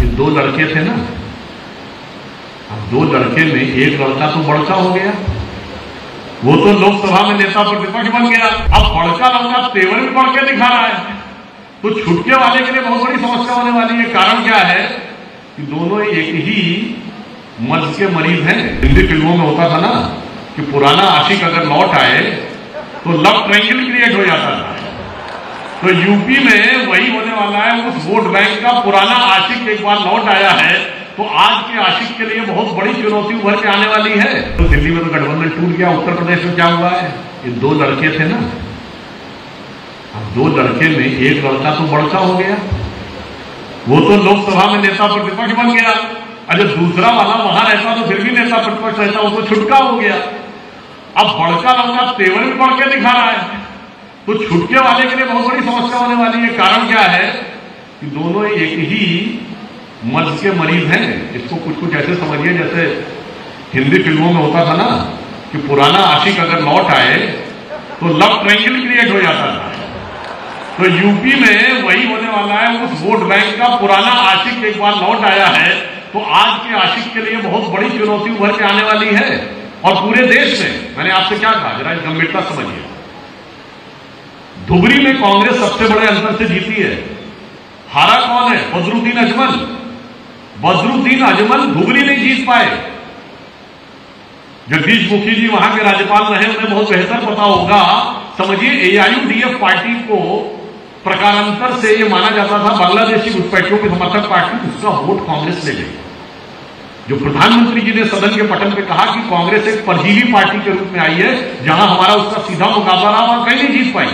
ये दो लड़के थे ना, अब दो लड़के में एक लड़का तो बड़का हो गया, वो तो लोकसभा में नेता प्रतिपक्ष बन गया। अब बड़का लड़का तेवर भी बढ़ के दिखा रहा है, तो छुटके वाले के लिए बहुत बड़ी समस्या होने वाली है। कारण क्या है कि दोनों एक ही मर्ज के मरीज हैं। हिंदी फिल्मों में होता था ना कि पुराना आशिक अगर लौट आए तो लव ट्रायंगल क्रिएट हो जाता था। तो यूपी में वही होने वाला है। उस वोट बैंक का पुराना आशिक एक बार लौट आया है, तो आज के आशिक के लिए बहुत बड़ी चुनौती उभर के आने वाली है। तो दिल्ली में तो गठबंधन टूट गया, उत्तर प्रदेश में क्या हुआ है, ये दो लड़के थे ना, अब दो लड़के में एक लड़का तो बड़का हो गया, वो तो लोकसभा में नेता प्रतिपक्ष बन गया। अगर दूसरा वाला वहां रहता तो फिर भी नेता प्रतिपक्ष रहता, वो तो छुटका हो गया। अब बड़का लड़का तेवर भी बढ़ के दिखा रहा है, तो छुटके वाले के लिए बहुत बड़ी समस्या होने वाली है। कारण क्या है कि दोनों एक ही मर्ज के मरीज हैं। इसको कुछ कुछ ऐसे समझिए जैसे हिंदी फिल्मों में होता था ना कि पुराना आशिक अगर लौट आए तो लव ट्रायंगल क्रिएट हो जाता था। तो यूपी में वही होने वाला है। उस वोट बैंक का पुराना आशिक एक बार लौट आया है, तो आज के आशिक के लिए बहुत बड़ी चुनौती उभर के आने वाली है। और पूरे देश में मैंने आपसे क्या कहा, जरा गंभीरता समझिए। धुबरी में कांग्रेस सबसे बड़े अंतर से जीती है। हारा कौन है? बदरुद्दीन अजमल। बदरुद्दीन अजमल धुबरी नहीं जीत पाए। जगदीश मुखी जी वहां के राज्यपाल रहे, उन्हें बहुत बेहतर पता होगा। समझिए एआईयूडीएफ पार्टी को प्रकारांतर से यह माना जाता था बांग्लादेशी घुसपैठियों की समर्थक पार्टी, उसका वोट कांग्रेस ले गई। जो प्रधानमंत्री जी ने सदन के पटल पे कहा कि कांग्रेस एक परजीवी पार्टी के रूप में आई है, जहां हमारा उसका सीधा मुकाबला रहा और कहीं नहीं जीत पाई।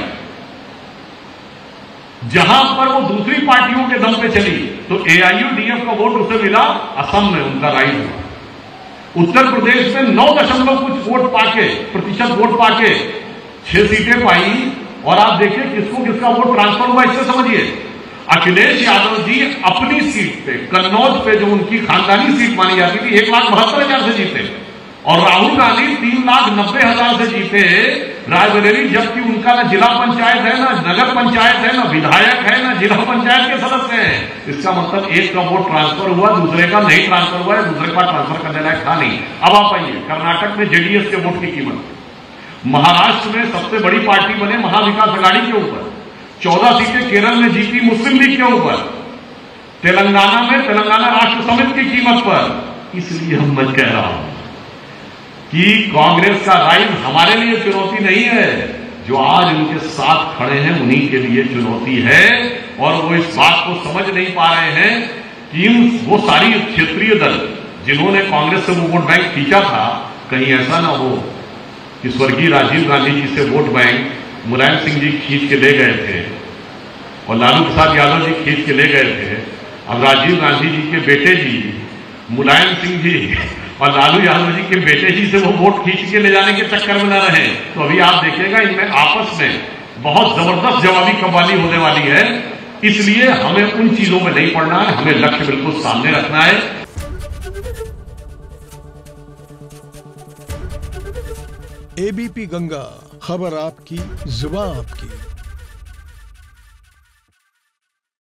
जहां पर वो दूसरी पार्टियों के दम पे चली, तो एआईयूडीएफ का वोट उसे मिला, असम में उनका राइज हुआ। उत्तर प्रदेश में 9 कुछ वोट पाके, प्रतिशत वोट पाके 6 सीटें पाई। और आप देखिए किसको किसका वोट ट्रांसफर हुआ, इससे समझिए। अखिलेश यादव जी अपनी सीट पे, कन्नौज पे, जो उनकी खानदानी सीट मानी जाती थी, 1,72,000 से जीते। और राहुल गांधी 3,90,000 से जीते रायबरेली, जबकि उनका ना जिला पंचायत है, ना नगर पंचायत है, ना विधायक है, ना जिला पंचायत के सदस्य हैं। इसका मतलब एक का वोट ट्रांसफर हुआ, दूसरे का नहीं ट्रांसफर हुआ है, दूसरे का ट्रांसफर करने लायक था नहीं। अब आप आइए कर्नाटक में जेडीएस के वोट की कीमत, महाराष्ट्र में सबसे बड़ी पार्टी बने महाविकास अघाड़ी के ऊपर, 14 सीटें केरल में जीती मुस्लिम लीग के ऊपर, तेलंगाना में तेलंगाना राष्ट्र समिति की कीमत पर। इसलिए हम मैं कह रहा हूं कि कांग्रेस का राइज हमारे लिए चुनौती नहीं है, जो आज उनके साथ खड़े हैं उन्हीं के लिए चुनौती है। और वो इस बात को समझ नहीं पा रहे हैं कि वो सारी क्षेत्रीय दल जिन्होंने कांग्रेस से वो वोट बैंक खींचा था, कहीं ऐसा ना हो कि स्वर्गीय राजीव गांधी जी से वोट बैंक मुलायम सिंह जी खींच के ले गए थे और लालू प्रसाद यादव जी खींच के ले गए थे। अब राजीव गांधी जी के बेटे जी मुलायम सिंह जी और लालू यादव जी के बेटे जी से वो वोट खींच के ले जाने के चक्कर में न रहे। तो अभी आप देखिएगा इनमें आपस में बहुत जबरदस्त जवाबी कव्वाली होने वाली है। इसलिए हमें उन चीजों में नहीं पड़ना है, हमें लक्ष्य बिल्कुल सामने रखना है। एबीपी गंगा, खबर आपकी, जुबान आपकी।